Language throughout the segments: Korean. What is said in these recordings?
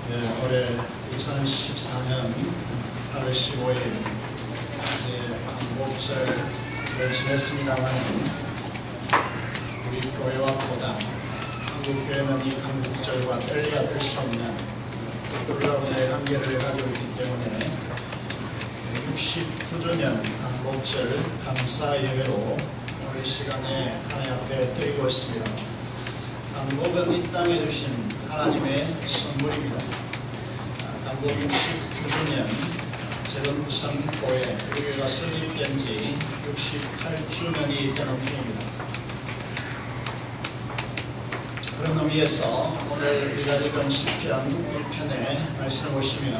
네, 올해 2014년 8월 15일 이제 한복절을 지냈습니다만 우리 교회와 보다 한국교회는 이 한국절과 뗄래야 뗄 수 없는 놀라운 관계를 가지고 있기 때문에 69주년 한복절 감사 예배로 우리 시간에 하나님 앞에 드리고 있습니다. 한복은 이 땅에 주신 하나님의 선물입니다. 한복 69주년 재건부산 교회 우리가 설립된 지 68주년이 되는 해입니다. 그런 의미에서 오늘 우리가 읽은 시편 1편의 말씀을 보시면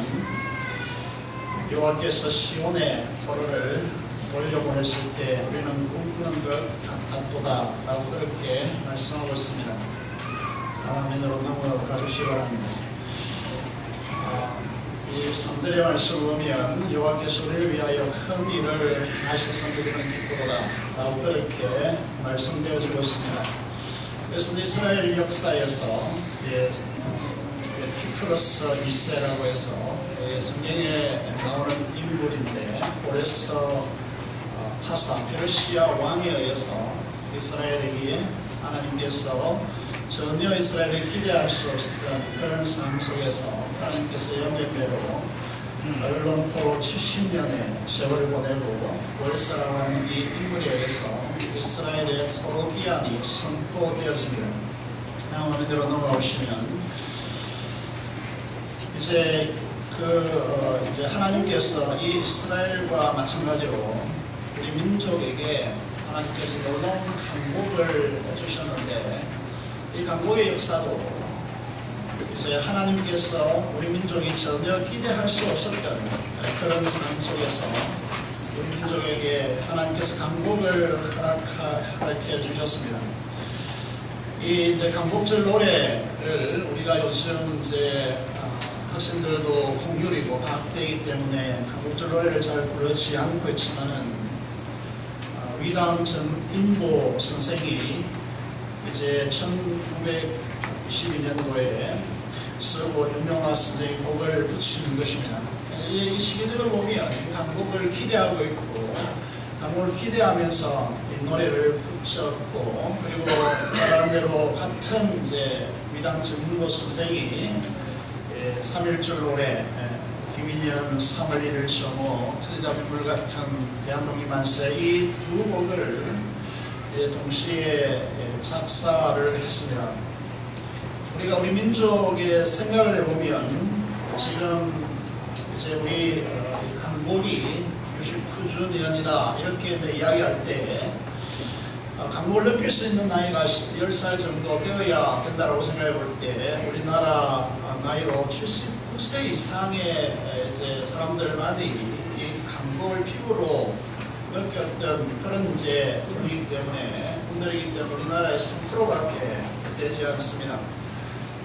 여호와께서 시온에 포로를 돌려보냈을 때 우리는 꿈꾸는 것 같았도다 라고 그렇게 말씀하고 있습니다. 화면으로 넘어가 주시기 바랍니다. 이 3절의 말씀을 보면 여호와께서 우리를 위하여 큰 일을 하셔서 우리는 기쁘도다 라고 그렇게 말씀되어지고 있습니다. 그래서 이스라엘 역사에서 키프로스 2세라고 해서 성경에 나오는 인물인데 고레스 파사 페르시아 왕에 의해서 이스라엘에게 하나님께서 전혀 이스라엘을 기대할 수 없었던 그런 상황 속에서 하나님께서 영예배로 바벨론 포로 70년의 세월을 보내고 고레스라고 하는 이 인물에 의해서 이스라엘의 포로 기한이 선포되었습니다. 다음 화면으로 넘어오시면 이제 이제 하나님께서 이 이스라엘과 마찬가지로 우리 민족에게 하나님께서 놀라운 강복을 주셨는데 이 강복의 역사도 이제 하나님께서 우리 민족이 전혀 기대할 수 없었던 그런 상황 속에서 우리 민족에게 하나님께서 강복을 허락해 주셨습니다. 이 이제 강복절 노래를 우리가 요즘 이제 학생들도 공휴일이고 방학때이기 때문에 강복절 노래를 잘 부르지 않고 있지만은 위당 전인보 선생이 이제 1922년도에 쓰고 윤명화 선생이 곡을 붙이는 것입니다. 이 시기적으로 보면 강복을 기대하고 있고 강복을 기대하면서 이 노래를 붙였고 그리고 잘하는 대로 같은 이제 위당 전인보 선생이 3.1절 노래 김인현 3월 1일 정오 트레자불 같은 대한독립만세 이 두 곡을 동시에 작사를 했습니다. 우리가 우리 민족의 생각을 해보면 지금 이제 우리 강복이 69주년이다 이렇게 이야기할 때 강복을 느낄 수 있는 나이가 10살 정도 되어야 된다고 생각해 볼 때 우리나라 나이로 76세 이상의 이제 사람들만이 이 강복을 피부로 느꼈던 그런 이제 분이기 때문에 분들이기 때문에 우리나라의 3%밖에 되지 않습니다.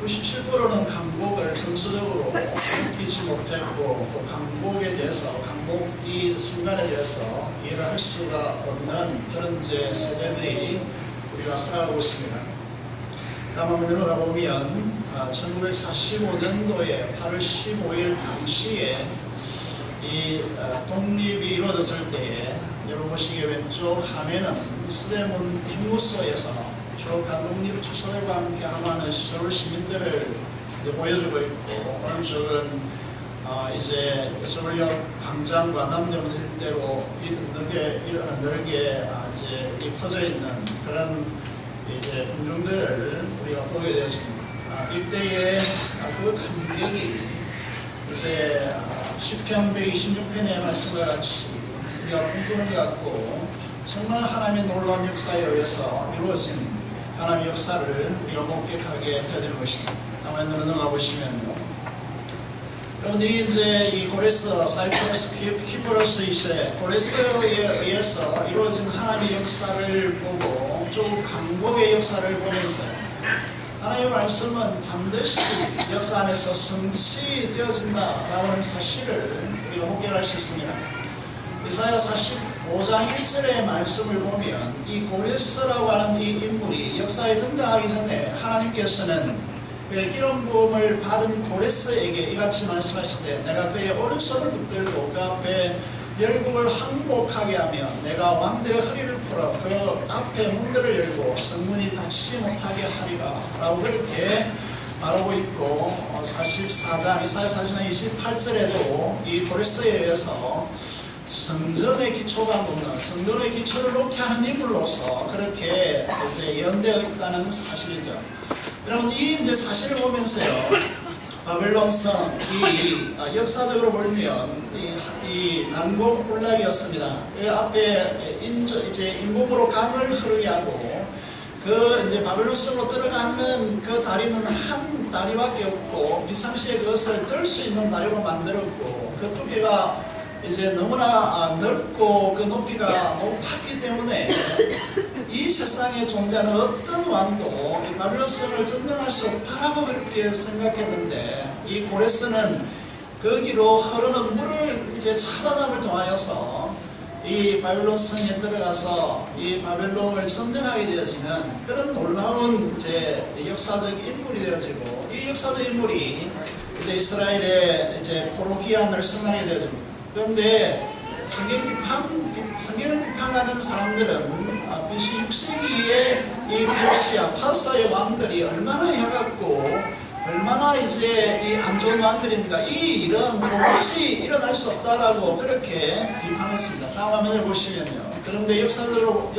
97%는 강복을 정서적으로 느끼지 못했고 또 강복에 대해서 강복 이 순간에 대해서 이해를 할 수가 없는 그런 이제 세대들이 우리가 살아가고 있습니다. 다음 화면으로 가보면 1945년도에 8월 15일 당시에 이 독립이 이루어졌을 때에 여러분 보시기에 왼쪽 화면은 서대문 임무소에서 추록한 독립 추석과 함께 함께하는 서울 시민들을 보여주고 있고 오른쪽은 이제 서울역 광장과 남대문 일대로 넓게 이제 퍼져 있는 그런 이제 군중들을 우리가 보게 되었습니다. 이때의 그 감격이 요새 시편 126편의 말씀과 같이 우리가 꿈꾸는 것 같고 정말 하나님의 놀라운 역사에 의해서 이루어진 하나님의 역사를 우리가 목격하게 되어지는 것이죠. 다음에 넘어가 보시면요. 여러분들이 이제 이 고레스 사이프러스 키프로스 2세 고레스에 의해서 이루어진 하나님의 역사를 보고 좀 강복의 역사를 보면서 하나님의 말씀은 반드시 역사 안에서 성취되어진다라는 사실을 우리가 목격할 수 있습니다. 이사야 45장 1절의 말씀을 보면 이 고레스라고 하는 이 인물이 역사에 등장하기 전에 하나님께서는 기름 부음을 받은 고레스에게 이같이 말씀하시되 내가 그의 오른손을 붙들고 그 앞에 열국을 항복하게 하며 내가 왕들의 허리를 풀어 그 앞에 문들을 열고 성문이 닫히지 못하게 하리라 라고 그렇게 말하고 있고 44장 이사야 44장 28절에도 이 고레스에 의해서 성전의 기초가 묻는 성전의 기초를 놓게 하는 인물로서 그렇게 이제 예언되어 있다는 사실이죠. 여러분 이 이제 사실을 보면서요 바벨론성 이 역사적으로 보면 이 난공불락이었습니다. 그 앞에 이제 인공으로 강을 흐르게 하고 그 이제 바벨론성으로 들어가면 그 다리는 한 다리밖에 없고 비상시에 그것을 들 수 있는 다리로 만들었고 그 두께가 이제 너무나 넓고 그 높이가 높았기 때문에 이 세상에 존재하는 어떤 왕도 이 바벨론성을 점령할 수 없다라고 그렇게 생각했는데 이 고레스는 거기로 흐르는 물을 이제 차단함을 통하여서 이 바벨론성에 들어가서 이 바벨론을 점령하게 되어지는 그런 놀라운 이제 역사적 인물이 되어지고 이 역사적 인물이 이제 이스라엘의 이제 포로기한을 승하게 되어집니다. 그런데 성경을 비판하는 사람들은 BC 6세기에 이 페르시아 파르사의 왕들이 얼마나 해갔고 얼마나 이제 이 안 좋은 왕들인가 이 일은 도무지 일어날 수 없다라고 그렇게 비판했습니다. 다음 화면을 보시면요. 그런데 역사적으로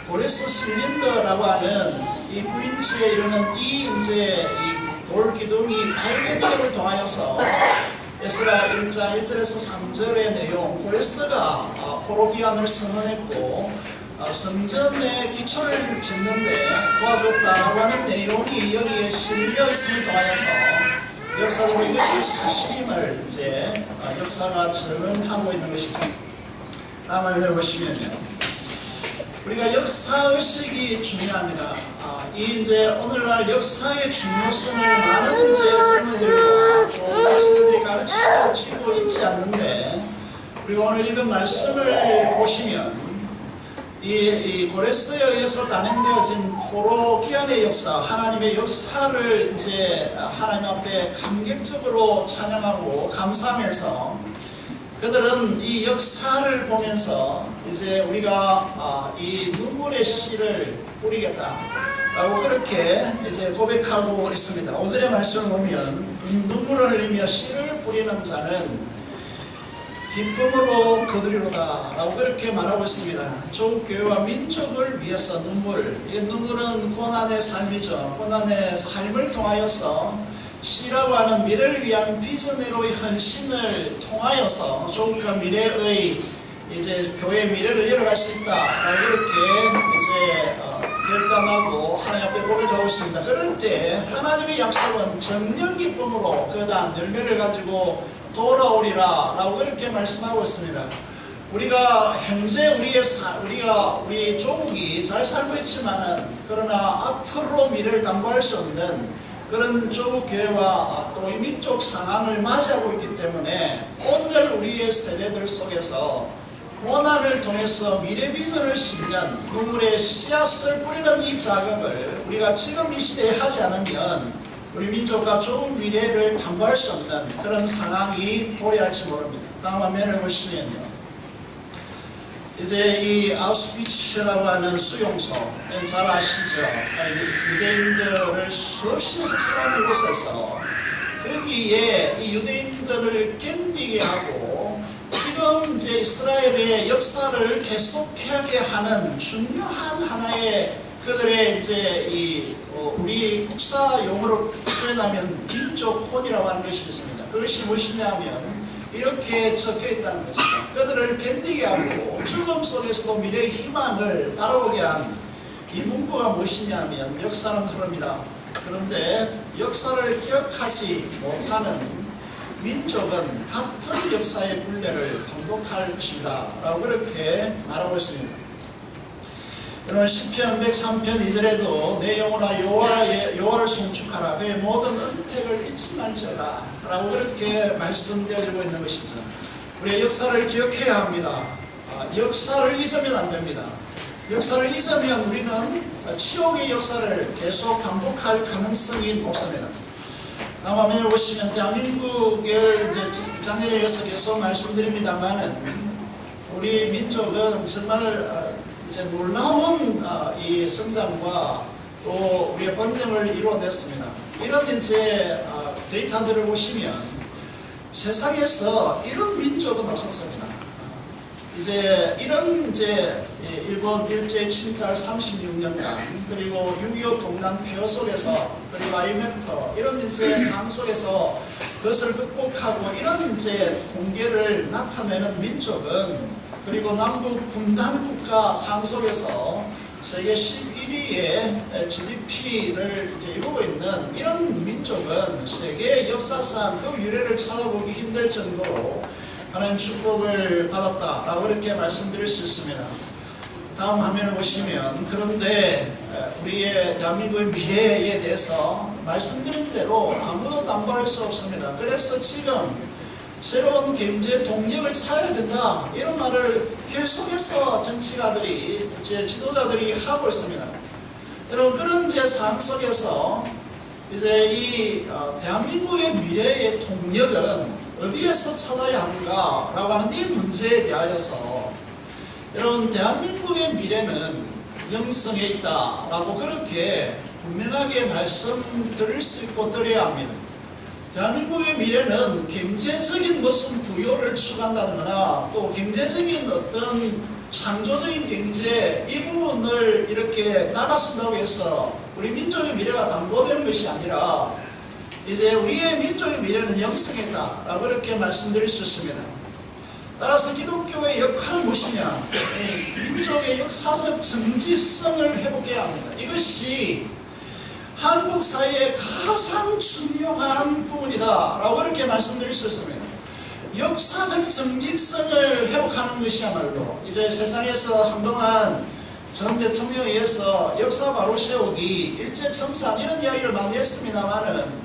고레스 실린더라고 하는 이 부인치에 이르는 이 이제 이 돌 기둥이 발견됨을 통하여서 에스라 1장 1절에서 3절의 내용 고레스가 포로기한을 선언했고 성전의 기초를 짓는데 도와줬다라고 하는 내용이 여기에 실려 있음을 통하여서 역사적으로 이것이 사실임을 이제 역사가 증언하고 있는 것이죠. 다음 화면을 보시면요. 우리가 역사의식이 중요합니다. 이 이제 오늘날 역사의 중요성을 많은 이제 젊은이들과 또 시대들이 가르치고 있지 않는데 우리가 오늘 읽은 말씀을 보시면 이 고레스에 의해서 단행되어진 포로기한의 역사, 하나님의 역사를 이제 하나님 앞에 감격적으로 찬양하고 감사하면서 그들은 이 역사를 보면서 이제 우리가 이 눈물의 씨를 뿌리겠다라고 그렇게 이제 고백하고 있습니다. 5절의 말씀을 보면 눈물을 흘리며 씨를 뿌리는 자는 기쁨으로 거두리로다 라고 그렇게 말하고 있습니다. 조국 교회와 민족을 위해서 눈물, 이 눈물은 고난의 삶이죠. 고난의 삶을 통하여서 씨라고 하는 미래를 위한 비전으로의 헌신을 통하여서 조국과 미래의 이제 교회의 미래를 열어갈 수 있다 라고 그렇게 이제 결단하고 하나님 앞에 고백하고 있습니다. 그럴 때 하나님의 약속은 정령 기쁨으로 그다음 열매를 가지고 돌아오리라 라고 그렇게 말씀하고 있습니다. 우리가 현재 우리 조국이 잘 살고 있지만은 그러나 앞으로 미래를 담보할 수 없는 그런 조국 교회와 또 이 민족 상황을 맞이하고 있기 때문에 오늘 우리의 세대들 속에서 고난을 통해서 미래 비전을 심는 눈물의 씨앗을 뿌리는 이 작업을 우리가 지금 이 시대에 하지 않으면 우리 민족과 좋은 미래를 담보할 수 없는 그런 상황이 도래할지 모릅니다. 다음 화면을 보시면요. 이제 이 아우슈비츠라고 하는 수용소, 잘 아시죠? 유대인들을 수없이 학살한 곳에서 거기에 이 유대인들을 견디게 하고 지금 이제 이스라엘의 역사를 계속하게 하는 중요한 하나의 그들의 이제 우리 국사 용어로 표현하면 민족 혼이라고 하는 것이 있습니다. 그것이 무엇이냐면 이렇게 적혀 있다는 것이죠. 그들을 견디게 하고 죽음 속에서도 미래의 희망을 따라오게 한 이 문구가 무엇이냐면 역사는 흐릅니다. 그런데 역사를 기억하지 못하는 민족은 같은 역사의 굴레를 반복할 것입니다 라고 그렇게 말하고 있습니다. 여러분 시편 103편 2절에도 내 영혼아 여호와를 송축하라 그의 모든 은택을 잊지 말지어다 라고 그렇게 말씀되어지고 있는 것이죠. 우리의 역사를 기억해야 합니다. 역사를 잊으면 안 됩니다. 역사를 잊으면 우리는 치욕의 역사를 계속 반복할 가능성이 높습니다. 화면을 보시면 대한민국을 이제 작년에 이어서 계속 말씀드립니다만은 우리 민족은 정말 이제 놀라운 이 성장과 또 우리의 번영을 이루어냈습니다. 이런 이제 데이터들을 보시면 세상에서 이런 민족은 없었습니다. 이제 이런 이제 일본 일제 침탈 36년간 그리고 6.25 동남 폐허 속에서 그리고 IMF 이런 이제 상황 속에서 그것을 극복하고 이런 이제 공개를 나타내는 민족은 그리고 남북 분단 국가 상황 속에서 세계 11위의 GDP를 이제 이루고 있는 이런 민족은 세계 역사상 그 유래를 찾아보기 힘들 정도로 하나님 축복을 받았다라고 이렇게 말씀드릴 수 있습니다. 다음 화면을 보시면 그런데 우리의 대한민국의 미래에 대해서 말씀드린 대로 아무도 담보할 수 없습니다. 그래서 지금 새로운 경제 동력을 찾아야 된다 이런 말을 계속해서 정치가들이 이제 지도자들이 하고 있습니다. 여러분 그런 제 상황 속에서 이제 이 대한민국의 미래의 동력은 어디에서 찾아야 하는가라고 하는 이 문제에 대하여서 여러분 대한민국의 미래는 영성에 있다라고 그렇게 분명하게 말씀드릴 수 있고 드려야 합니다. 대한민국의 미래는 경제적인 무슨 부여를 추구한다거나 또 경제적인 어떤 창조적인 경제 이 부분을 이렇게 따라쓴다고 해서 우리 민족의 미래가 담보되는 것이 아니라 이제 우리의 민족의 미래는 영성에 있다라고 이렇게 말씀드릴 수 있습니다. 따라서 기독교의 역할은 무엇이냐? 민족의 역사적 정지성을 회복해야 합니다. 이것이 한국 사회의 가장 중요한 부분이다 라고 이렇게 말씀드릴 수 있습니다. 역사적 정직성을 회복하는 것이야말로 이제 세상에서 한동안 전 대통령에 의해서 역사 바로 세우기, 일제청산 이런 이야기를 많이 했습니다만은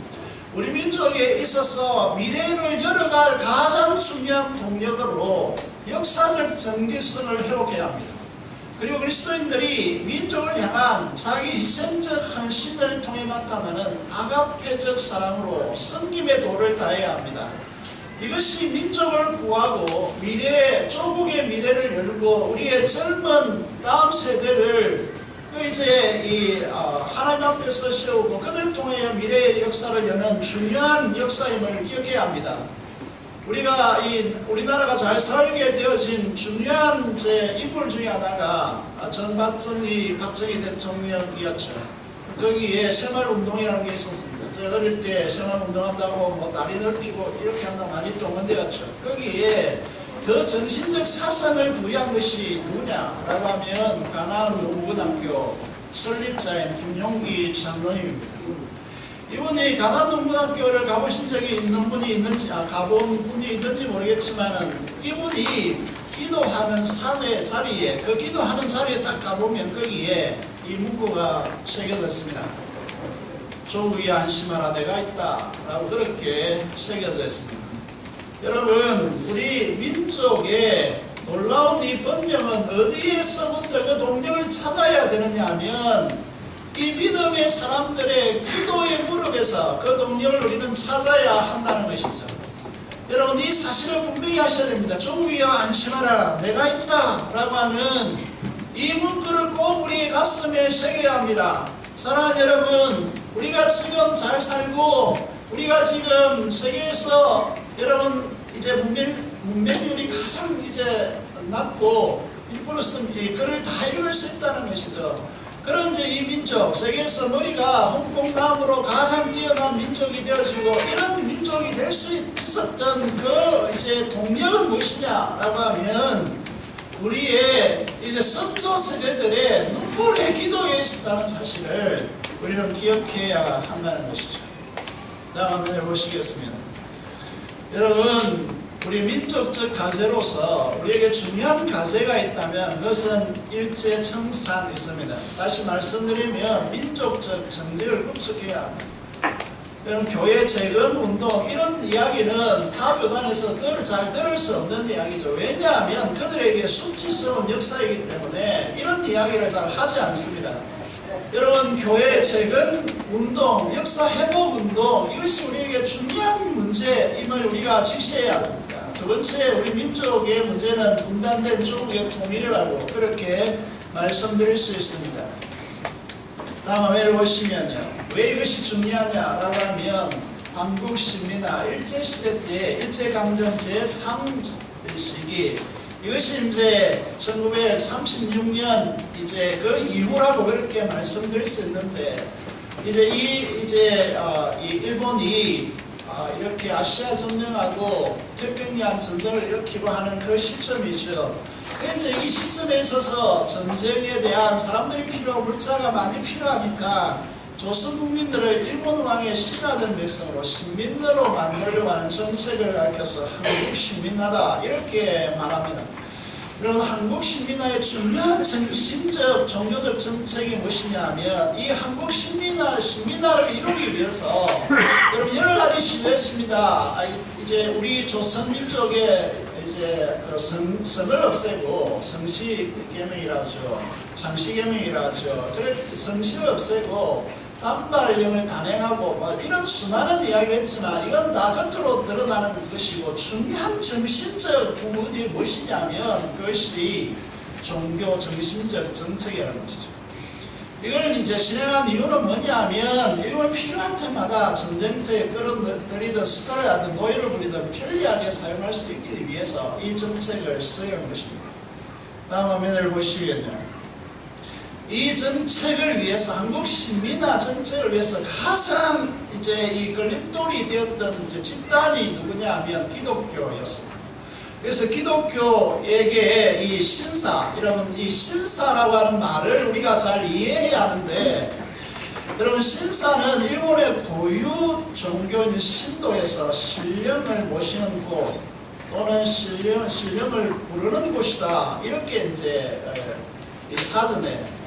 우리 민족에 있어서 미래를 열어갈 가장 중요한 동력으로 역사적 정직성을 회복해야 합니다. 그리고 그리스도인들이 민족을 향한 자기 희생적 헌신을 통해 나타나는 아가페적 사랑으로 섬김의 도를 다해야 합니다. 이것이 민족을 구하고 조국의 미래를 열고 우리의 젊은 다음 세대를 이제 이 하나님 앞에서 세우고 그들을 통해 미래의 역사를 여는 중요한 역사임을 기억해야 합니다. 우리가 우리나라가 잘 살게 되어진 중요한 인물 중에 하나가 전 박정희 대통령이었죠. 거기에 새마을운동이라는 게 있었습니다. 제가 어릴 때 새마을운동한다고 뭐 다리 넓히고 이렇게 한다고 많이 동원되었죠. 거기에 그 정신적 사상을 부여한 것이 누구냐라고 하면 강한농고등학교 설립자인 김용기 장로님입니다. 이분이 강한농고등학교를 가보신 적이 있는 분이 있는지 가본 분이 있는지 모르겠지만은 이분이 기도하는 산의 자리에 그 기도하는 자리에 딱 가보면 거기에 이 문구가 새겨져 있습니다. 조국이 안심하라 내가 있다 라고 그렇게 새겨져 있습니다. 여러분 우리 민족의 놀라운 이 번영은 어디에서부터 그 동력을 찾아야 되느냐 하면 이 믿음의 사람들의 기도의 무릎에서 그 동력을 우리는 찾아야 한다는 것이죠. 여러분 이 사실을 분명히 하셔야 됩니다. 조국이여 안심하라 내가 있다 라고 하는 이 문구를 꼭 우리 가슴에 새겨야 합니다. 사랑하는 여러분 우리가 지금 잘 살고 우리가 지금 세계에서 여러분 이제 문맹률이 가장 이제 낮고 1% 그를 다 이룰 수 있다는 것이죠. 그런 이제 이 민족 세계에서 머리가 홍콩 다음으로 가장 뛰어난 민족이 되어지고 이런 민족이 될 수 있었던 그 이제 동력은 무엇이냐라고 하면 우리의 이제 선조 세대들의 눈물의 기도에 있었다는 사실을 우리는 기억해야 한다는 것이죠. 다음 화면을 보시겠습니다. 여러분 우리 민족적 가제로서 우리에게 중요한 가제가 있다면 그것은 일제청산이 있습니다. 다시 말씀드리면 민족적 정직을 구축해야 합니다. 이런 교회 재건 운동 이런 이야기는 타 교단에서 잘 들을 수 없는 이야기죠. 왜냐하면 그들에게 수치스러운 역사이기 때문에 이런 이야기를 잘 하지 않습니다. 여러분, 교회 재건 운동, 역사 회복 운동, 이것이 우리에게 중요한 문제임을 우리가 직시해야 합니다. 두 번째, 우리 민족의 문제는 분단된 조국의 통일이라고 그렇게 말씀드릴 수 있습니다. 다음 화면을 보시면요, 왜 이것이 중요하냐라고 하면 한국 시민화 일제시대 때 일제강점 제3시기, 이것이 이제 1936년 이제 그 이후라고 그렇게 말씀드릴 수 있는데, 이제 이 일본이 이렇게 아시아 점령하고 태평양 전쟁을 일으키고 하는 그 시점이죠. 이제 이 시점에 있어서 전쟁에 대한 사람들이 필요하고 물자가 많이 필요하니까 조선 국민들을 일본 왕의 신하된 백성으로 신민으로 만들려고 하는 정책을 가르쳐서 한국 신민화다 이렇게 말합니다. 그럼 한국 신민화의 중요한 정신적, 종교적 정책이 무엇이냐면 이 한국 신민화를 이루기 위해서 여러분 여러 가지 시도했습니다. 이제 우리 조선 민족의 이제 그 성을 없애고 성시개명이라죠, 장시개명이라죠. 그래 성시를 없애고 단발령을 단행하고 뭐 이런 수많은 이야기를 했지만 이건 다 겉으로 드러나는 것이고 중요한 정신적 부분이 무엇이냐면 그것이 종교 정신적 정책이라는 것이죠. 이걸 이제 실행한 이유는 뭐냐면 일본 필요할 때마다 전쟁터에 끌어들이든 수탈을 하든 노예를 부리든 편리하게 사용할 수 있기 위해서 이 정책을 수행한 것입니다. 다음 화면을 보시면요, 이 정책을 위해서 한국 신민화 정책을 위해서 가장 이제 이 걸림돌이 되었던 이제 집단이 누구냐면 기독교였습니다. 그래서 기독교에게 이 신사, 여러분 이 신사라고 하는 말을 우리가 잘 이해해야 하는데, 여러분 신사는 일본의 고유 종교인 신도에서 신령을 모시는 곳 또는 신령을 부르는 곳이다 이렇게 이제 이 사전에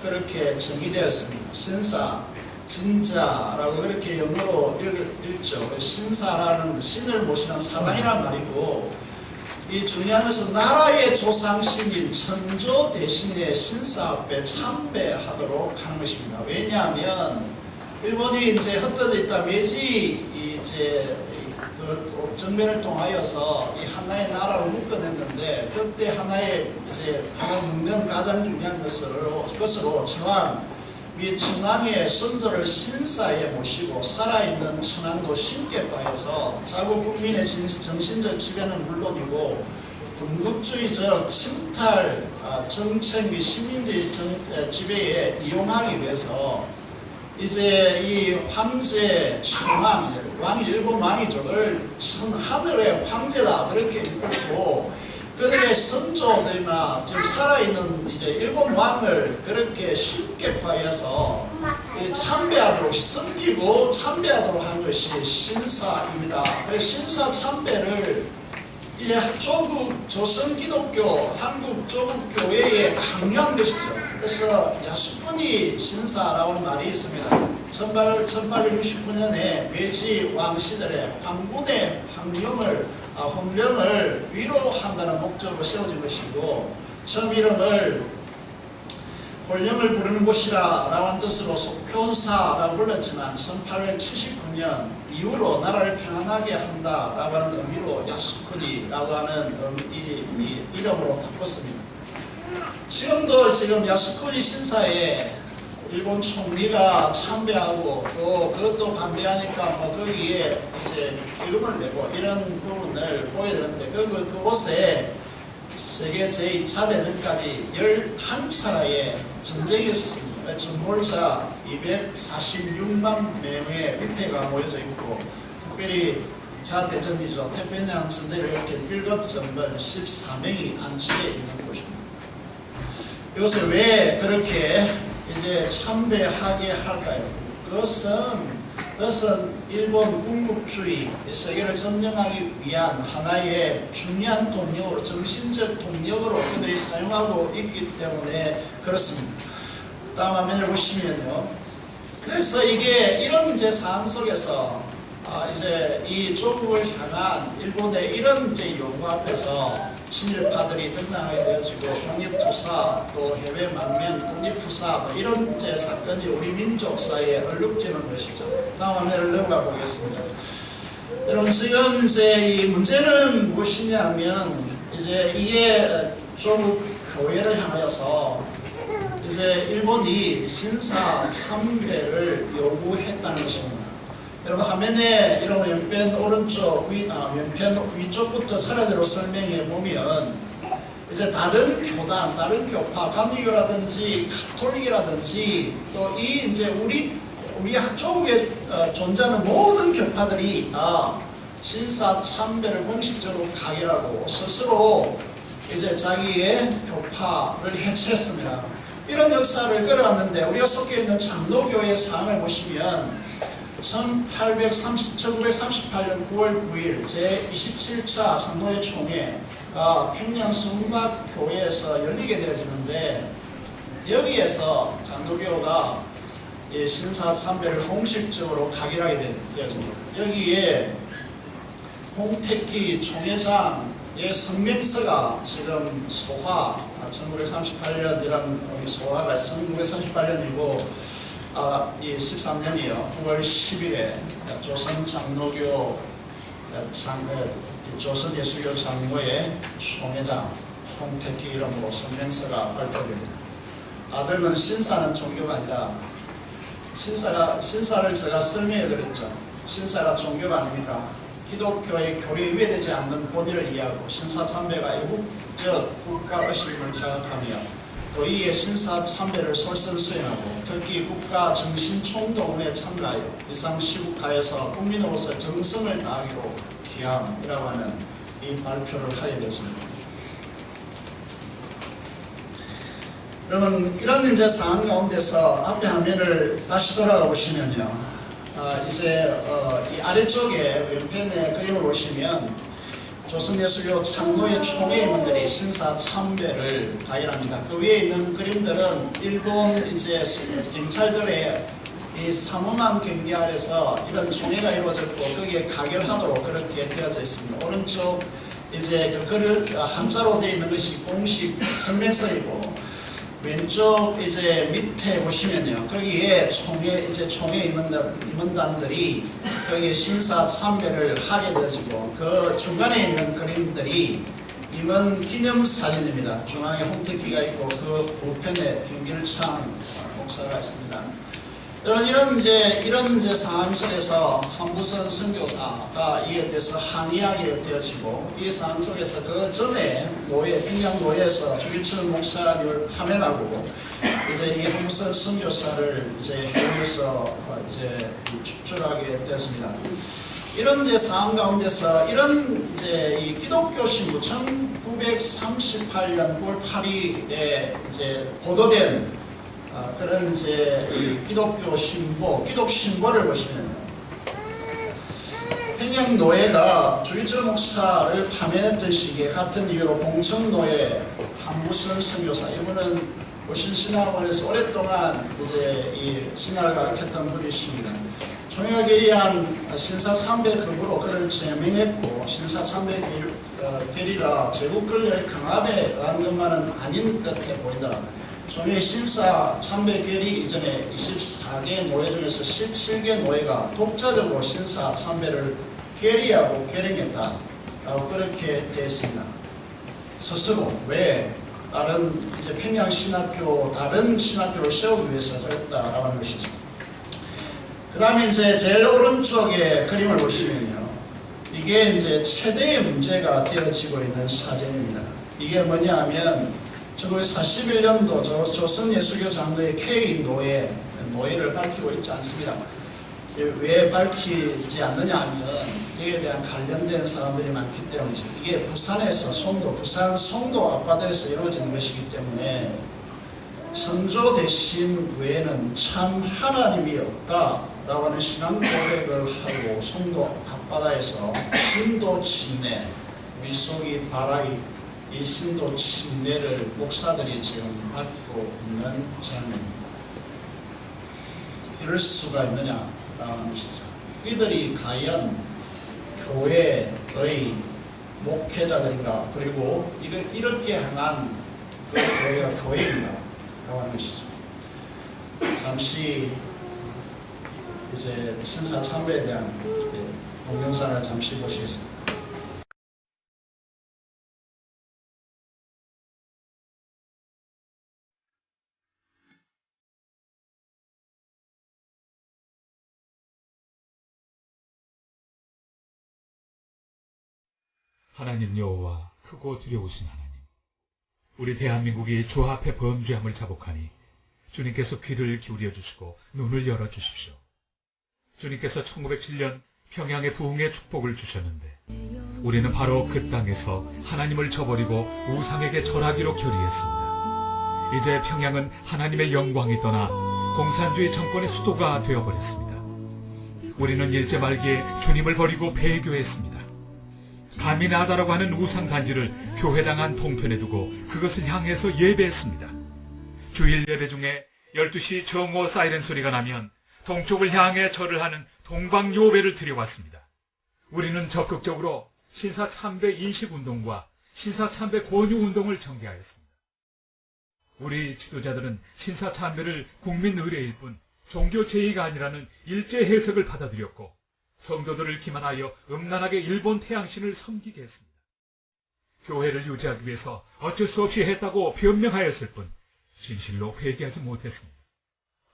그렇게 정의되었습니다. 신사, 진자라고 그렇게 영어로 읽죠. 신사라는 신을 모시는 사당이란 말이고, 이 중요한 것은 나라의 조상신인 천조 대신에 신사 앞에 참배하도록 하는 것입니다. 왜냐하면 일본이 이제 흩어져 있다 메지 이제 그 정변을 통하여서 이 하나의 나라로 묶어냈는데, 그때 하나의 이제 하나 묶는 가장 중요한 것으로 천황 이 천황의 선조를 신사에 모시고 살아있는 천황도 신께과에서 자국 국민의 정신적 지배는 물론이고 군국주의적 침탈 정책 및 시민주의 지배에 이용하기 위해서 이제 이 황제 천황, 왕이 일본 왕이죠를 하늘의 황제다 그렇게 읽고, 그들의 선조들이나 지금 살아있는 이제 일본 왕을 그렇게 신께파에서 참배하도록 섬기고 참배하도록 하는 것이 신사입니다. 신사 참배를 이제 조국 조선 기독교 한국 조국 교회에 강요한 것이죠. 그래서 야수꾼이 신사라고 하는 말이 있습니다. 1869년에 메지 왕 시절에 황군의 헌병을 위로한다는 목적으로 세워진 것이고, 처음 이름을 홀령을 부르는 곳이라 라는 뜻으로 속효사라고 불렀지만 1879년 이후로 나라를 평안하게 한다라고 하는 의미로 야수쿠니라고 하는 이름으로 바꿨습니다. 지금 야수쿠니 신사에 일본 총리가 참배하고 또 그것도 반대하니까 뭐 거기에 이제 기금을 내고 이런 부분을 보여야 되는데, 그곳에 세계 제2차 대전까지 11차례의 전쟁이 있었습니다. 전몰자 246만 명의 민폐가 모여져 있고, 특별히 2차 대전이죠. 태평양 전쟁을 이렇게 1급 전벌 14명이 안치해 있는 곳입니다. 이것을 왜 그렇게 이제 참배하게 할까요? 그것은 일본 군국주의 세계를 점령하기 위한 하나의 중요한 동력으로, 정신적 동력으로 그들이 사용하고 있기 때문에 그렇습니다. 다음 화면을 보시면요, 그래서 이게 이런 이제 상황 속에서 이제 이 조국을 향한 일본의 이런 이제 요구 앞에서 친일파들이 등장하게 되어지고 독립투사 또 해외 망명 독립투사 뭐 이런 이제 사건이 우리 민족 사회에 얼룩지는 것이죠. 다음 화면을 넘어가 보겠습니다. 여러분 지금 이제 이 문제는 무엇이냐면 이제 이게 조국 교회를 향하여서 이제 일본이 신사 참배를 요구했다는 것입니다. 여러분 화면에 이런 왼편 오른쪽 왼편 위쪽부터 차례대로 설명해 보면 이제 다른 교단, 다른 교파, 감리교라든지 가톨릭이라든지 또 이 이제 우리 조국에 존재하는 모든 교파들이 다 신사 참배를 공식적으로 가결하고 스스로 이제 자기의 교파를 해체했습니다. 이런 역사를 끌어왔는데 우리가 속해 있는 장로교의 상을 보시면 1938년 9월 9일 제27차 장로회 총회가 평양 성막교회에서 열리게 되어지는데 여기에서 장로교가 신사 참배를 공식적으로 가결하게 되어집니다. 여기에 홍택기 총회장의 성명서가 지금 소화 1938년이라는 소화가 1938년이고 이 13년이요. 9월 10일에 조선 장로교 조선 예수교 장로회 총회장 홍택기 이름으로 성명서가 발표됩니다. 아들은 신사는 종교가 아니라 신사를 제가 설명해 드렸죠. 신사가 종교가 아닙니까? 기독교의 교리에 위배되지 않는 본의를 이해하고 신사 참배가 애국적 국가 의식을 자각하며 또 이에 신사 참배를 솔선수행하고 특히 국가 정신 총동원에 참가하여 이상 시국하에서 국민으로서 정성을 다하기로 기함이라고 하는 이 발표를 하게 되었습니다. 여러분 이런 이제 상황 가운데서 앞에 화면을 다시 돌아가 보시면요. 이제 이 아래쪽에 왼편에 그림을 보시면 조선예수교 창노의 총회의원들이 신사 참배를 가결합니다. 그 위에 있는 그림들은 일본 이제 경찰들의 이 삼엄한 경계 아래서 이런 총회가 이루어졌고 거기에 가결하도록 그렇게 되어져 있습니다. 오른쪽 이제 그 글을 한자로 되어 있는 것이 공식 성명서이고 왼쪽 이제 밑에 보시면요. 거기에 총회 임원단들이 거기에 신사 참배를 하게 되어지고 그 중간에 있는 그림들이 임원 기념 사진입니다. 중앙에 홍택기가 있고 그 우편에 김길창 목사가 있습니다. 이런 이제 상황 속에서 한부선 선교사가 이에 대해서 항의하게 되어지고 이 상황 속에서 그 전에 평양 노예에서 주기철 목사님을 파면하고 이제 이 한부선 선교사를 이제 여기서 이제 축출하게 되었습니다. 이런 이제 상황 가운데서 이런 이제 이 기독교 신부 1938년 9월 8일에 이제 보도된 그런 이제 이 기독교 신보, 기독 신보를 보시면 평양 노예가 주기철 목사를 파면했던 시기에 같은 이유로 봉천노예 한부선 선교사 이분은 신신학원에서 오랫동안 이제 이 신학을 가르쳤던 분이십니다. 총회가 결의한 신사 참배 급으로 그를 제명했고 신사 참배 결의가 제국 권력의 강압에 의한 것만은 아닌 듯해 보인다. 총회 신사 참배 결의 이전에 24개 노예 중에서 17개 노예가 독자적으로 신사 참배를 결의하고 결행했다라고 그렇게 되어 있습니다. 스스로 왜 다른 이제 평양 신학교 다른 신학교를 세우기 위해서 그랬다라고 하는 것이죠. 그 다음에 이제 제일 오른쪽에 그림을 보시면요. 이게 이제 최대의 문제가 되어지고 있는 사진입니다. 이게 뭐냐 하면 1941년도 조선예수교 장로의 K 노예를 밝히고 있지 않습니다. 왜 밝히지 않느냐 하면 이에 대한 관련된 사람들이 많기 때문이죠. 이게 부산에서 부산 송도 앞바다에서 이루어지는 것이기 때문에 선조 대신 외에는 참 하나님이 없다라고 하는 신앙 고백을 하고 송도 앞바다에서 신도 침례, 윗속이 바라이 이 신도 침례를 목사들이 지금 받고 있는 장면입니다. 이럴 수가 있느냐라는 것이죠. 이들이 과연 교회의 목회자들인가, 그리고 이렇게 향한 그 교회가 교회인가 라고 하는 것이죠. 잠시 이제 신사참배에 대한 동영상을 잠시 보시겠습니다. 하나님 여호와, 크고 두려우신 하나님, 우리 대한민국이 주 앞에 범죄함을 자복하니 주님께서 귀를 기울여 주시고 눈을 열어 주십시오. 주님께서 1907년 평양의 부흥의 축복을 주셨는데 우리는 바로 그 땅에서 하나님을 저버리고 우상에게 절하기로 결의했습니다. 이제 평양은 하나님의 영광이 떠나 공산주의 정권의 수도가 되어버렸습니다. 우리는 일제 말기에 주님을 버리고 배교했습니다. 가미나다라고 하는 우상단지를 교회당 안 동편에 두고 그것을 향해서 예배했습니다. 주일 예배 중에 12시 정오 사이렌 소리가 나면 동쪽을 향해 절을 하는 동방요배를 드려왔습니다. 우리는 적극적으로 신사참배 인식운동과 신사참배 권유운동을 전개하였습니다. 우리 지도자들은 신사참배를 국민 의례일 뿐 종교 제의가 아니라는 일제 해석을 받아들였고 성도들을 기만하여 음란하게 일본 태양신을 섬기게 했습니다. 교회를 유지하기 위해서 어쩔 수 없이 했다고 변명하였을 뿐 진실로 회개하지 못했습니다.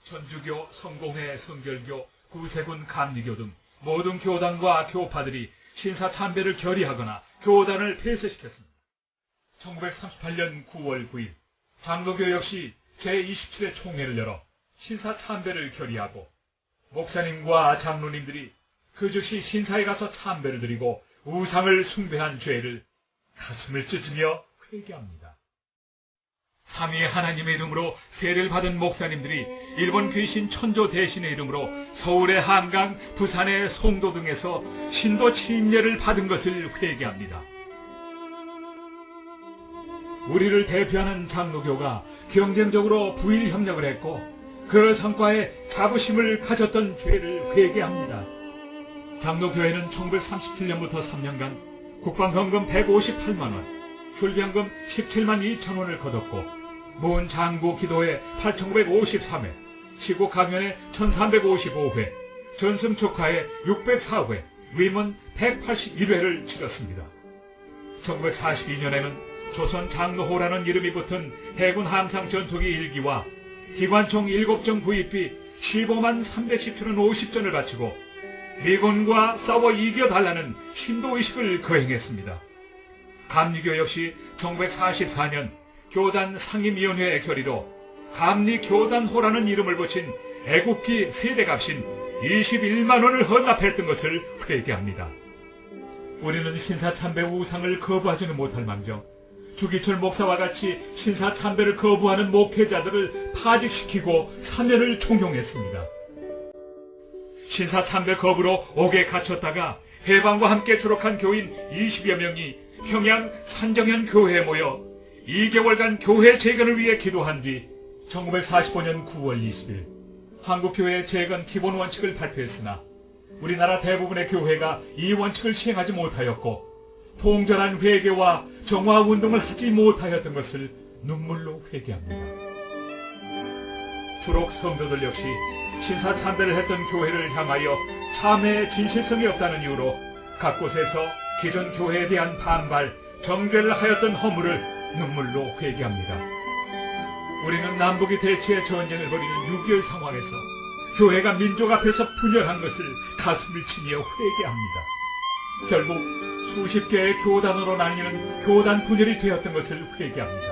천주교, 성공회, 성결교, 구세군, 감리교 등 모든 교단과 교파들이 신사참배를 결의하거나 교단을 폐쇄시켰습니다. 1938년 9월 9일 장로교 역시 제27회 총회를 열어 신사참배를 결의하고 목사님과 장로님들이 그 즉시 신사에 가서 참배를 드리고 우상을 숭배한 죄를 가슴을 찢으며 회개합니다. 삼위의 하나님의 이름으로 세례를 받은 목사님들이 일본 귀신 천조 대신의 이름으로 서울의 한강, 부산의 송도 등에서 신도 침례를 받은 것을 회개합니다. 우리를 대표하는 장로교가 경쟁적으로 부일 협력을 했고 그 성과에 자부심을 가졌던 죄를 회개합니다. 장로교회는 1937년부터 3년간 국방헌금 158만 원, 출병금 17만 2천 원을 거뒀고 문 장구 기도회 8,953회, 시국 강연회 1,355회, 전승 축하회 604회, 위문 181회를 치렀습니다. 1942년에는 조선 장로호라는 이름이 붙은 해군 함상 전투기 1기와 기관총 7정 구입비 15만 317원 50전을 바치고 미군과 싸워 이겨달라는 신도의식을 거행했습니다. 감리교 역시 1944년 교단 상임위원회의 결의로 감리교단호라는 이름을 붙인 애국기 세대값인 21만 원을 헌납했던 것을 회개합니다. 우리는 신사참배 우상을 거부하지는 못할 망정 주기철 목사와 같이 신사참배를 거부하는 목회자들을 파직시키고 사면을 종용했습니다. 신사참배 거부로 옥에 갇혔다가 해방과 함께 졸업한 교인 20여 명이 평양 산정현 교회에 모여 2개월간 교회 재건을 위해 기도한 뒤 1945년 9월 20일 한국교회 재건 기본 원칙을 발표했으나 우리나라 대부분의 교회가 이 원칙을 시행하지 못하였고 통절한 회개와 정화운동을 하지 못하였던 것을 눈물로 회개합니다. 주록 성도들 역시 신사참배를 했던 교회를 향하여 참회의 진실성이 없다는 이유로 각 곳에서 기존 교회에 대한 반발, 정죄를 하였던 허물을 눈물로 회개합니다. 우리는 남북이 대치의 전쟁을 벌이는 6.25 상황에서 교회가 민족 앞에서 분열한 것을 가슴을 치며 회개합니다. 결국 수십 개의 교단으로 나뉘는 교단 분열이 되었던 것을 회개합니다.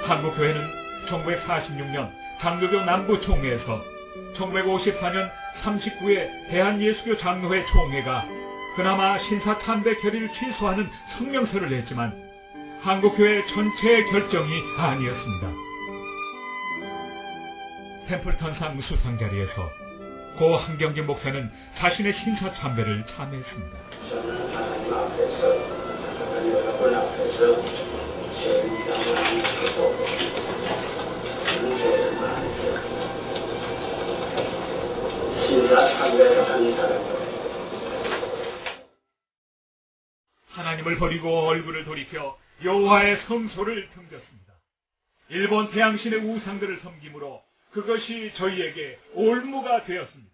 한국교회는 1946년 장로교 남부총회에서 1954년 39회 대한예수교 장로회 총회가 그나마 신사참배 결의를 취소하는 성명서를 냈지만 한국교회 전체의 결정이 아니었습니다. 템플턴상 수상자리에서 고 한경진 목사는 자신의 신사참배를 참회했습니다. 저는 하나님 앞에서 여러분 앞에서 죄인이라고 하고 죄를 많이 썼습니다. 신사 참배를 하는 사람들. 하나님을 버리고 얼굴을 돌이켜 여호와의 성소를 등졌습니다. 일본 태양신의 우상들을 섬김으로 그것이 저희에게 올무가 되었습니다.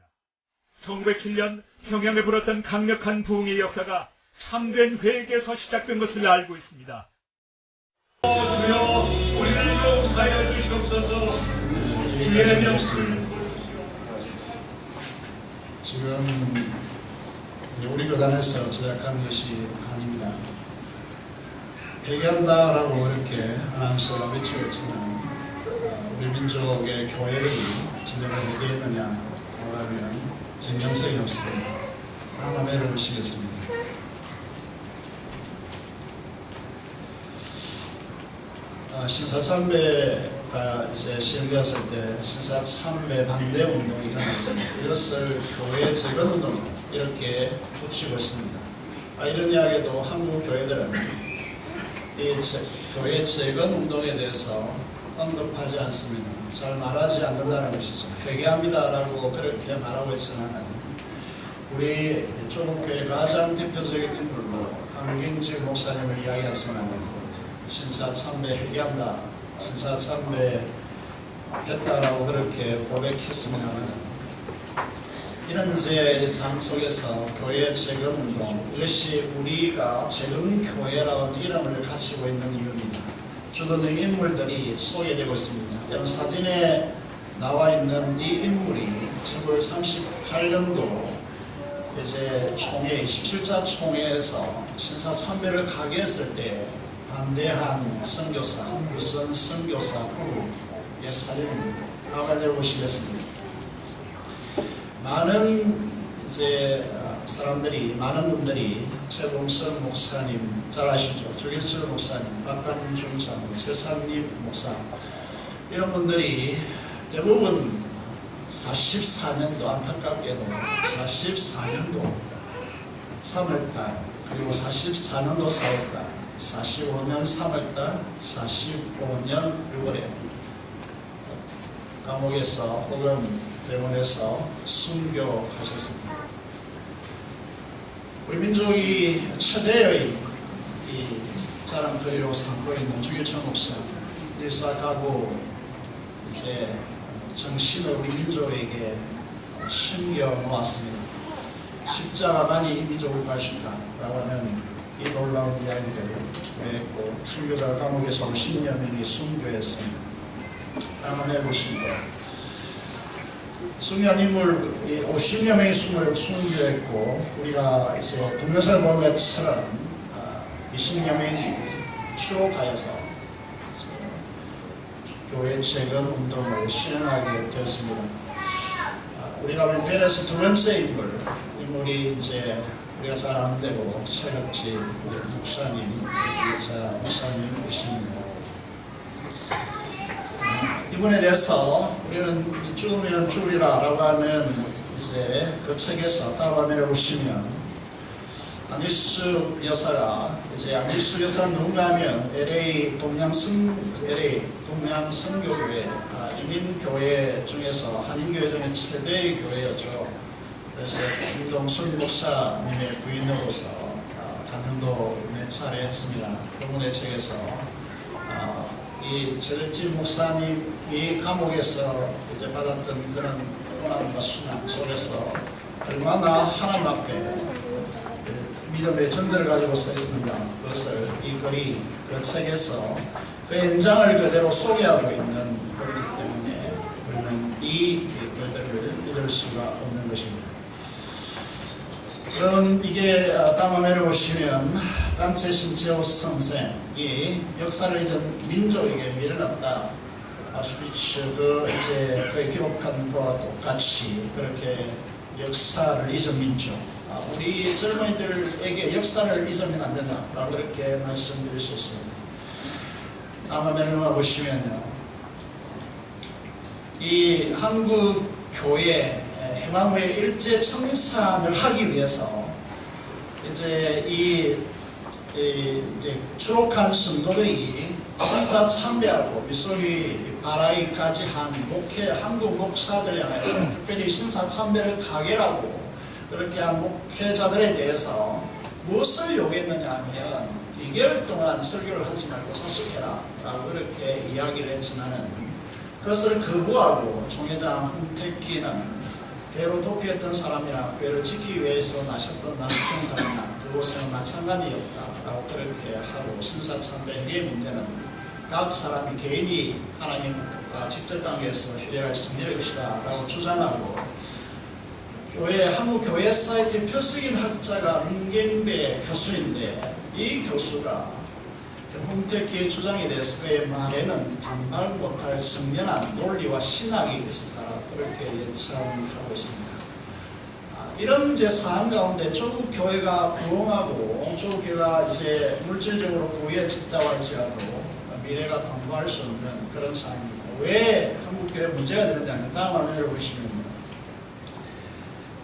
1907년 평양에 불었던 강력한 부흥의 역사가 참된 회개에서 시작된 것을 알고 있습니다. 주여 우리를 용서하여 주시옵소서. 주의 명령을 지금 우리 교단에서 제작한 것이 아닙니다. 회개한다라고 이렇게 아나운서가 외치고 있지만 우리 민족의 교회들이 진정으로 회개했느냐 하면 진정성이 없습니다. 하나님을 보시겠습니다. 신사참배가 이제 시행되었을 때 신사참배 반대 운동이 일어났습니다. 이것을 교회 재건 운동 이렇게 붙이고 있습니다. 이런 이야기도 한국 교회들은 이 교회 재건 운동에 대해서 언급하지 않습니다. 잘 말하지 않는다는 것이죠. 회개합니다라고 그렇게 말하고 있지만 우리 조국교회 가장 대표적인 인물로 한김치 목사님을 이야기했지만 신사참배 회개한다, 신사참배 했다라고 그렇게 고백했습니다. 이런 이제 삶 속에서 교회 재건운동, 이것이 우리가 재건교회라는 이름을 가지고 있는 이유입니다. 주도적 인물들이 소개되고 있습니다. 여러분 사진에 나와 있는 이 인물이 1938년도 이제 총회, 17차 총회에서 신사참배를 가게 했을 때 반대한 선교사, 우선 선교사 그룹의 사진입니다. 화면을 보시겠습니다. 많은 이제 사람들이, 많은 분들이 최봉선 목사님 잘 아시죠? 조길철 목사님, 박관준 장로, 최상립 목사 이런 분들이 대부분 44년도 안타깝게도 44년도 3월달 그리고 44년도 4월달 45년 3월달 45년 6월에 감옥에서 혹은 병원에서 순교하셨습니다. 우리 민족이 최대의 이 자랑거리로 삼고 있는 주기철 목사 일사가고 이제 정신을 우리 민족에게 숨겨 놓았습니다. 십자가만이 이 민족을 갈 수 있다라고 하는 이 놀라운 이야기를 했고 순교자 감옥에서 50여 명이 순교했습니다. 한번 해보시고 중요한 인물 50여 명이 순교했고 우리가 이제 동영상을 본 것처럼 20여 명이 추록하여서 교회 재건 운동을 실행하게 되었습니다. 우리가 왼편에서 두 번째 인물이 이제 우리가 잘 아는 대로 최력지 목사님, 이사 목사님이십니다. 이분에 대해서 우리는 죽으면 죽으리라라고 하는 이제 그 책에서 다음에 보시면 안희수 여사가 이제 안희수 여사는 누군가 하면 LA 동양선교회 이민교회 중에서 한인교회 중에 최대의 교회였죠. 그래서 김동순 목사님의 부인으로서 강릉도 몇 차례 했습니다. 그분의 책에서 이 최덕진 목사님이 감옥에서 이제 받았던 그런 고난과 순환 속에서 얼마나 하나님 앞에 믿음의 전제를 가지고 써 있습니다. 그것을 이 글이 그 책에서 그 현장을 그대로 소개하고 있는 글이기 때문에 우리는 이 글들을 믿을 수가 없는 것입니다. 여러분 이게 다음 화면을 보시면 단체 신채호 선생이 역사를 잊은 민족에게 미련없다. 아우슈비츠 그 이제 그의 기록한 것과 똑같이 그렇게 역사를 잊은 민족. 우리 젊은이들에게 역사를 잊으면 안 된다라고 그렇게 말씀드릴 수 있습니다. 다음 화면을 보시면요, 이 한국 교회 해방후에 일제 청산을 하기 위해서 이제 이제 추록한 성도들이 신사 참배하고 미소리 바라이까지 한 한국 목사들 향해서 특별히 신사 참배를 가게라고 그렇게 한 목회자들에 대해서 무엇을 요구했느냐 하면 2개월 동안 설교를 하지 말고 사숙해라 라고 그렇게 이야기를 했지만은 그것을 거부하고 총회장 홍택기는 배로 도피했던 사람이나 배를 지키기 위해서 나셨던 사람이나 그곳에는 마찬가지였다라고 그렇게 하고 신사참배의 문제는 각 사람이 개인이 하나님과 직접 관계에서 해결할 수 있는 것이다 라고 주장하고 한국 교회 사이트 표석인 학자가 문경배 교수인데 이 교수가 홍택기의 주장에 대해서 그의 말에는 반발 못할 선명한 논리와 신학이 있었다 그렇게 예찬하고 있습니다. 이런 이제 상황 가운데 조국 교회가 부흥하고 조국 교회가 이제 물질적으로 부유해졌다고 할지라도 미래가 담보할 수 없는 그런 상황입니다. 왜 한국 교회 문제가 되느냐? 다음 화면을 보시면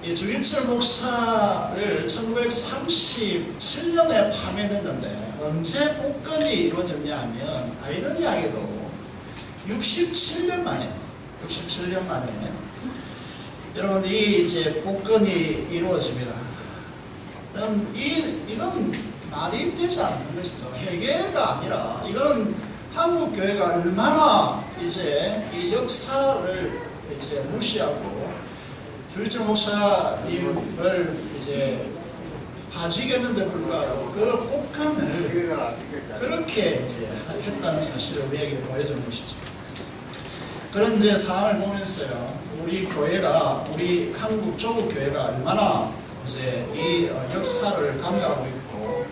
이 주기철 목사를 1937년에 파면했는데 언제 복권이 이루어졌냐 하면 아이러니하게도 67년 만에 여러분 이 이제 복권이 이루어집니다. 그럼 이건 말이 되지 않는 것이죠. 회개가 아니라 이건 한국 교회가 얼마나 이제 이 역사를 이제 무시하고 주기철 목사님을 이제 봐주겠는데 불구하고 그 복권을 그렇게 이제 했다는 사실을 우리에게 보여주는 것이죠. 그런 이제 상황을 보면서요, 우리 교회가, 우리 한국 조국 교회가 얼마나 이제 이 역사를 감당하고 있고,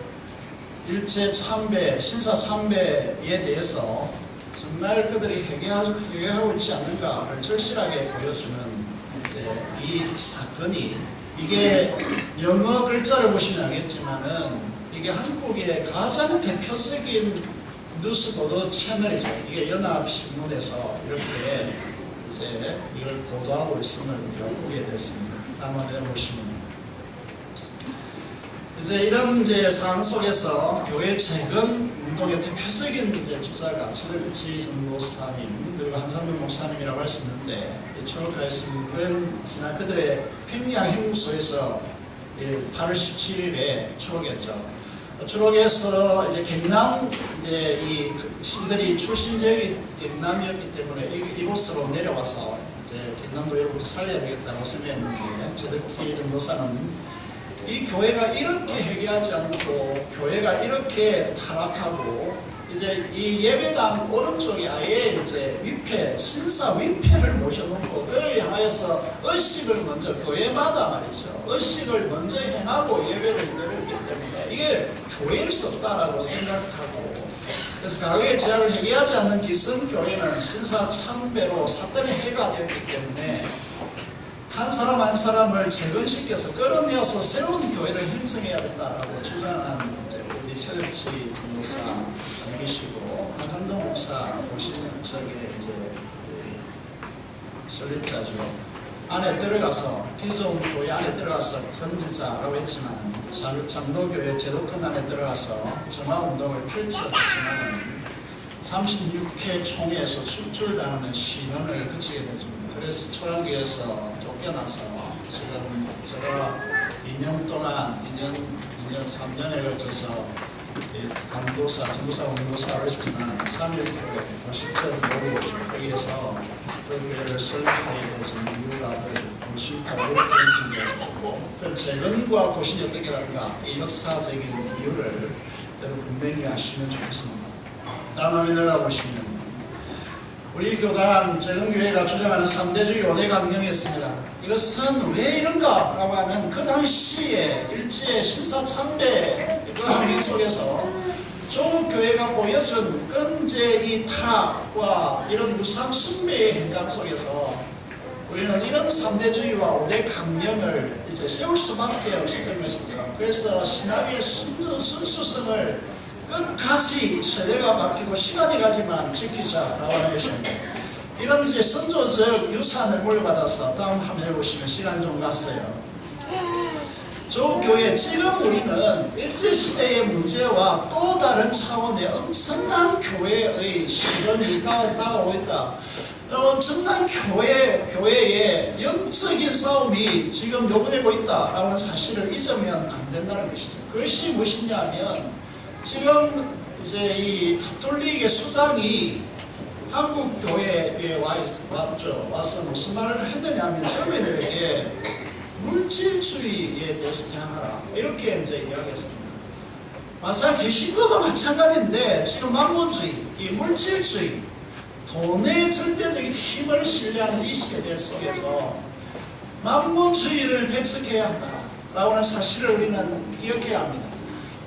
일제 참배, 신사 참배에 대해서 정말 그들이 회개하고 있지 않는가를 절실하게 보여주는 이제 이 사건이, 이게 영어 글자를 보시면 알겠지만은 이게 한국의 가장 대표적인 뉴스 보도 채널이죠. 이게 연합신문에서 이렇게 이제 이걸 보도하고 있음을 우리가 보게 됐습니다. 다음 화면에 보시면 이제 이런 이제 상황 속에서 교회 재건 운동의 대표적인 이제 주자가 최덕지 전도사님 그리고 한상동 목사님이라고 할 수 있는데, 초록하였으면 지난 그들의 평양 행무소에서 8월 17일에 초록했죠. 초록에서 이제 경남 이제 이 신들이 출신 지역이 경남이었기 때문에 이곳으로 내려와서 이제 경남도 여러분들 살려야 되겠다고 생각했는데, 최덕기 전도사는 이 교회가 이렇게 회개하지 않고 교회가 이렇게 타락하고 이제 이 예배당 오른쪽에 아예 이제 위패, 신사 위패를 모셔놓고 그를 향하여서 의식을 먼저 교회마다 말이죠. 의식을 먼저 행하고 예배를 드렸기 때문에 이게 교회일 수 없다라고 생각하고, 그래서 과거의 죄악을 회개하지 않는 기성교회는 신사 참배로 사탄의 해가 되었기 때문에 한 사람 한 사람을 재건시켜서 끌어내어서 새로운 교회를 형성해야 된다라고 주장한 이제 우리 최덕지 전도사님이시고 한상동 목사 보시는 저게 이제 설립자죠. 안에 들어가서 기존 교회 안에 들어가서 건지자라고 했지만 장로교회 제도권 안에 들어가서 정화운동을 펼쳤지만 36회 총회에서 축출당하는 신원을 거치게 됐습니다. 그래서 초량교에서 쫓겨나서 지금 제가 2년 동안 3년에 걸쳐서 감도사, 전도사, 원도사를 했지만 3.1교회 50점 거기에서 그 교회를 설립하게 되는 이유가 98로 캔슬되고, 재건과 고신이 어떻게 다른가 이 역사적인 이유를 여러분 분명히 아시면 좋겠습니다. 다음 화면을 보시면 우리 교단 재건교회가 주장하는 3대주의 5대 강령이 있습니다. 이것은 왜 이런가 라고 하면 그 당시에 일제 신사참배 그 환경 속에서 조국교회가 보여준 근제 이 타락과 이런 무상 숭배의 현장 속에서 우리는 이런 3대주의와 5대 강령을 이제 세울 수밖에 없었던 것이죠. 그래서 신학의 순수성을 끝까지 세대가 바뀌고 시간이 가지만 지키자라고 하는 것입니다. 이런 이제 선조적 유산을 물려받아서 다음 화면을 보시면 시간 좀 갔어요. 저 교회 지금 우리는 일제시대의 문제와 또 다른 차원의 엄청난 교회의 시련이 다가오고 있다. 엄청난 교회의 영적인 싸움이 지금 요구되고 있다라는 사실을 잊으면 안 된다는 것이죠. 그것이 무엇이냐면 지금 이제 이 가톨릭의 수장이 한국 교회에 와서 무슨 말을 했느냐면 서민들에게 물질주의에 대해서 대항하라 이렇게 이제 이야기했습니다. 마찬 개신교도 마찬가지인데 지금 만몬주의, 이 물질주의, 돈의 절대적인 힘을 신뢰하는 이 세대 속에서 만몬주의를 배척해야 한다라고 하는 사실을 우리는 기억해야 합니다.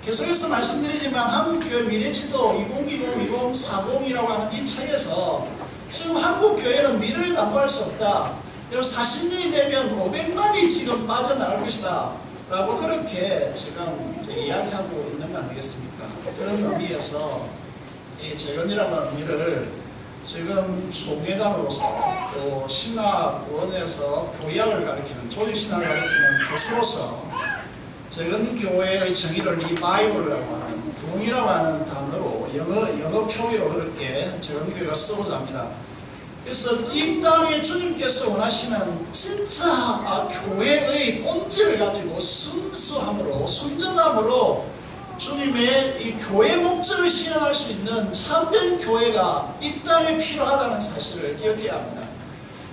계속해서 말씀드리지만 한국교회 미래지도 2020-2040이라고 하는 이 책에서 지금 한국교회는 미래를 담보할 수 없다. 40년이 되면 500만이 지금 빠져나갈 것이다. 라고 그렇게 지금 이야기하고 있는 거 아니겠습니까? 그런 의미에서 이 재건이라는 의미를 지금 총회장으로서 또 신학원에서 교리학을 가르치는 조직신학을 가르치는 교수로서 재건교회의 정의를 리바이벌이라고 하는 부흥이라고 하는 단어로 영어 표기로 그렇게 재건교회가 쓰고자 합니다. 그래서 이 땅에 주님께서 원하시는 진짜 교회의 본질을 가지고 순수함으로 순전함으로 주님의 이 교회 목적을 실현할 수 있는 참된 교회가 이 땅에 필요하다는 사실을 기억해야 합니다.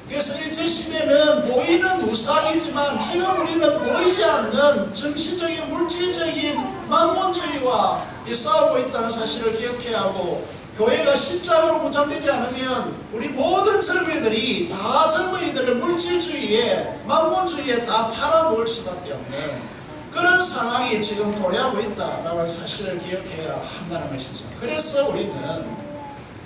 그래서 일제시대는 보이는 우상이지만 지금 우리는 보이지 않는 정신적인 물질적인 만몬주의와 싸우고 있다는 사실을 기억해야 하고, 교회가 십자가로 무장되지 않으면 우리 모든 젊은이들이 다 젊은이들을 물질주의에 만몬주의에 다 팔아먹을 수밖에 없는 그런 상황이 지금 도래하고 있다라는 사실을 기억해야 한다는 것이죠. 그래서 우리는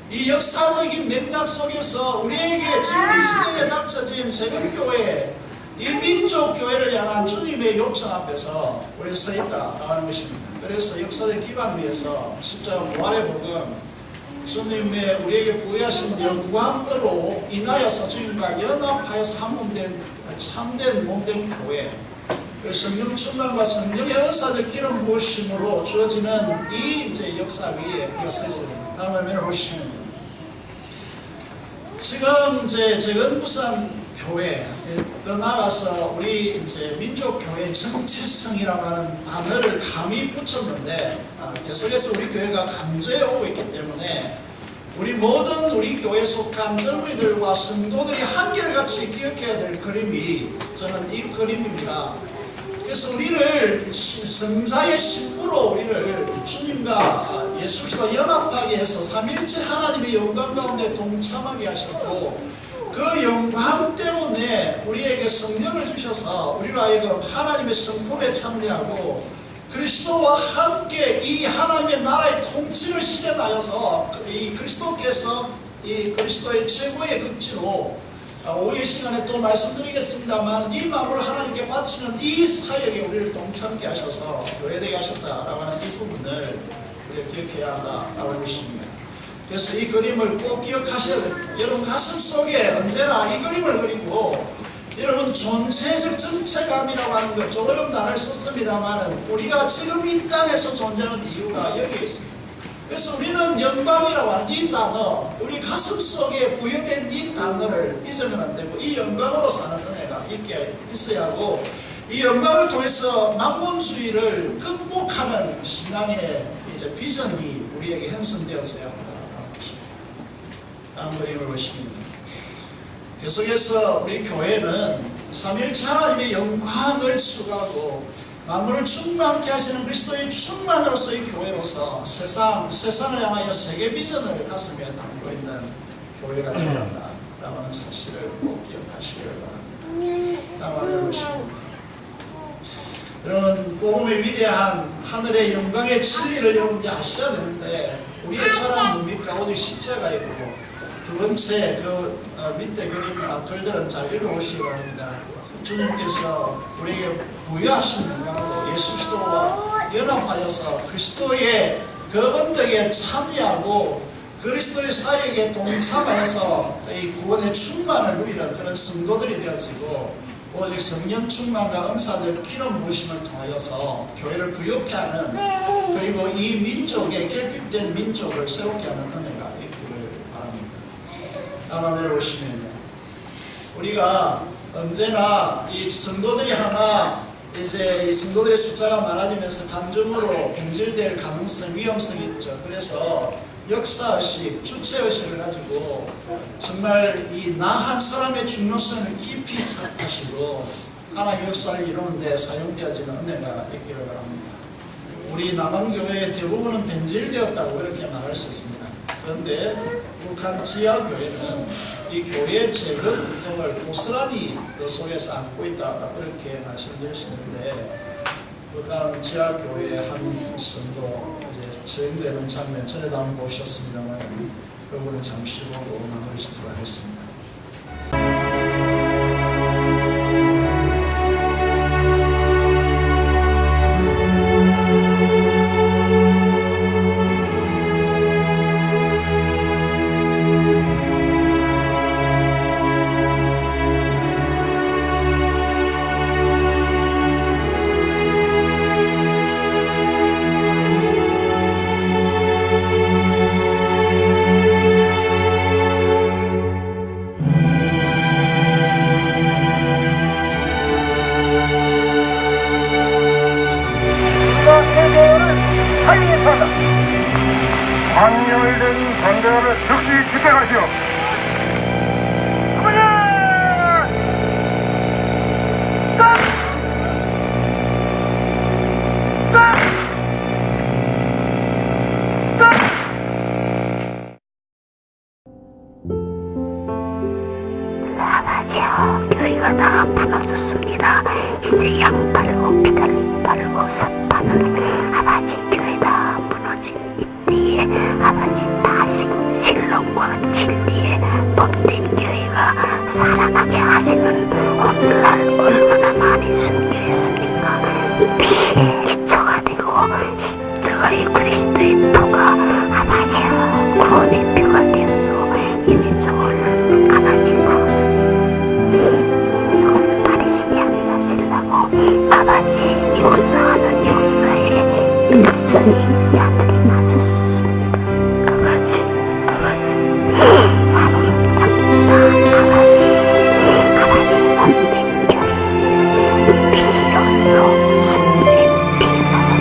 이 역사적인 맥락 속에서 우리에게 지금 이 시대에 닥쳐진 재건교회, 이 민족교회를 향한 주님의 요청 앞에서 우리 서 있다라는 것입니다. 그래서 역사적 기반 위에서 십자가 부활의 복음, 주님의 우리에게 부여하신 영광으로 인하여서 주님과 연합하여서 한 몸된 참된 몸된 교회, 성령 충만과 성령의 은사적 기름 부으심으로 주어지는 이 이제 역사 위에 우리가 서 있습니다. 다음 화면을 보시면 지금 이제 재건부산 교회 더 나아가서 우리 이제 민족교회 정체성이라고 하는 단어를 감히 붙였는데 계속해서 우리 교회가 강조해 오고 있기 때문에 우리 모든 우리 교회 속한 젊은이들과 성도들이 한결같이 기억해야 될 그림이 저는 이 그림입니다. 그래서 우리를 성자의 신부로 우리를 주님과 예수 그리스도 연합하게 해서 삼일째 하나님의 영광 가운데 동참하게 하셨고, 그 영광 때문에 우리에게 성령을 주셔서 우리로 하여금 하나님의 성품에 참여하고 그리스도와 함께 이 하나님의 나라의 통치를 실현하여서 이 그리스도께서 이 그리스도의 최고의 극치로 오후의 시간에 또 말씀드리겠습니다만 이 마음을 하나님께 바치는 이 사역에 우리를 동참케 하셔서 교회되게 하셨다라고 하는 이 부분을 우리가 기억해야 한다라고 하는 것입니다. 그래서 이 그림을 꼭 기억하셔야 됩니다. 여러분 가슴 속에 언제나 이 그림을 그리고 여러분 존재적 정체감이라고 하는 것 조금 단어를 썼습니다만 우리가 지금 이 땅에서 존재하는 이유가 여기에 있습니다. 그래서 우리는 영광이라고 하는 이 단어, 우리 가슴 속에 부여된 이 단어를 잊으면 안 되고 이 영광으로 사는 은혜가 있어야 하고, 이 영광을 통해서 만몬주의를 극복하는 신앙의 이제 비전이 우리에게 형성되었어야 합니다. 다음 그림을 보시면 계속해서 우리 교회는 삼일째 하나님의 영광을 추구하고 만물을 충만케 하시는 그리스도의 충만으로서의 교회로서 세상을 향하여 세계 비전을 가슴에 담고 있는 교회가 되어야 한다라고 하는 사실을 꼭 기억하시길 바랍니다. 다음을 보시고, 여러분 복음의 위대한 하늘의 영광의 진리를 여러분이 아셔야 되는데 우리의 자랑은 뭡니까? 오직 십자가이고, 두 번째 그 밑에 그림 글들은 잘 읽어보시기 바랍니다. 주님께서 우리에게 부여하신 영광으로 예수 그리스도와 연합하여서 그리스도의 그 언덕에 참여하고 그리스도의 사역에 동참하여서 이 구원의 충만을 누리는 그런 성도들이 되어지고, 오직 성령 충만과 은사적 기름 부으심을 통하여서 교회를 부욕케 하는, 그리고 이 민족의 결핍된 민족을 새롭게 하는 은혜가 있기를 바랍니다. 다음 내려오시면요, 우리가 언제나 이 성도들이 하나 이제 이 성도들의 숫자가 많아지면서 감정으로 변질될 가능성, 위험성이 있죠. 그래서 역사의식, 주체의식을 가지고 정말 이 나 한 사람의 중요성을 깊이 생각하시고 하나님의 역사를 이루는 데 사용되어지는 은혜가 있기를 바랍니다. 우리 남한교회의 대부분은 변질되었다고 이렇게 말할 수 있습니다. 그런데 북한 지하교회는 이 교회의 재건 운동을 고스란히 그 속에서 안고 있다, 그렇게 말씀드릴 수 있는데, 북한 지하교회의 한 성도 수행되는 장면 전에도 한번 보셨습니다만 그 부분을 잠시 보고 마무리 짓도록 하겠습니다. 강렬된 반대를 즉시 집행하시오. 아버지요, 교회가 다 무너졌습니다. 이제 양 바르고 피달린 바르고 삽 바르는 아버지 교회 다 무너진 이때에 아버지 다시 신론과 진리에 법된 교회가 살아나게 하시는 오늘날 얼마나 많이 순교했습니까? 피에 기초가 되고 십자가의 그리스도의 표가 아버지요, 구원의 표가 되어서 이 민족을 아버지고 이곳을 다리시게 하시려고 아버지 역사하는 역사에 일선이 야들이 맞았습니다. 아버지 사랑합니다. 아버지 원된 교회 피로서 신의 피사람들이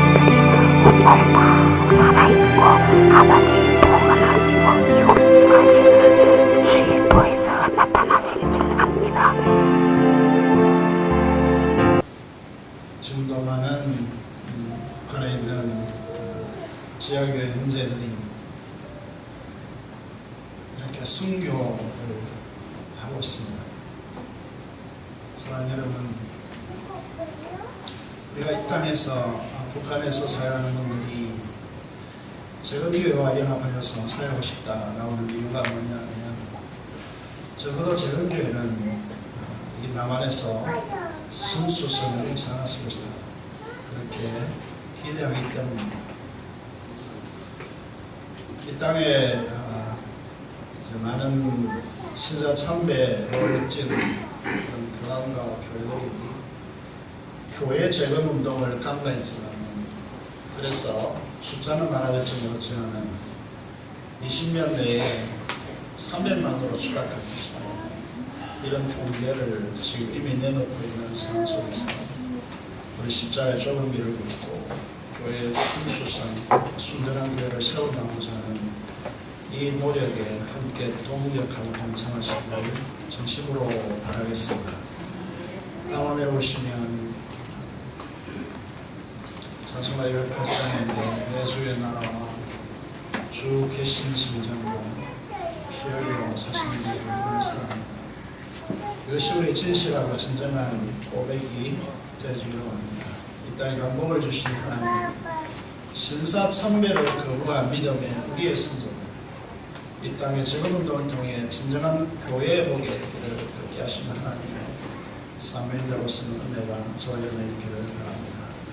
오늘 다 살아있고 아버지 보가 가지고 이곳까지 주의 보혜사가 나타나시길 합니다. 지금도 많은 북한에 있는 지하교회 형제들이 이렇게 순교를 하고 있습니다. 사랑하는 여러분, 우리가 이 땅에서 북한에서 사역하는 분들이 재건교회와 연합하여서 사역하고 싶다라고 하는 이유가 뭐냐면, 적어도 재건교회는 이 남한에서 순수성을 일상화할 것이다, 그렇게 기대하기 때문입니다. 이 땅에 많은 신사 참배를 찐 그런 교단과 교회들이 교회 재건 운동을 강구했지만, 그래서 숫자는 많아졌지 못하지만 20년 내에 300만으로 추락할 것이다, 이런 통계를 지금 이미 내놓고 있는 상황 속에서 우리 십자가의 좁은 길을 걷고 교회의 순수성, 순전한 교회를 세운다고자 하는 이 노력에 함께 동력하고 동참하시기를 진심으로 바라겠습니다. 다음에 오시면 찬송가 108장인데 내 주의 나라와 주 계신 심정과 피 흘려 사시는 일을 사랑합니다. 이것이 우리 진실하고 진정한 고백이 되어지기를 원합니다. 이 땅에 감복을 주신 하나님, 신사 참배를 거부한 믿음의 우리의 성도들, 이 땅의 재건운동을 통해 진정한 교회의 복의 길을 걷게 하시는 하나님의 사명자로서는 은혜가 저와 여러분의 길을 바랍니다.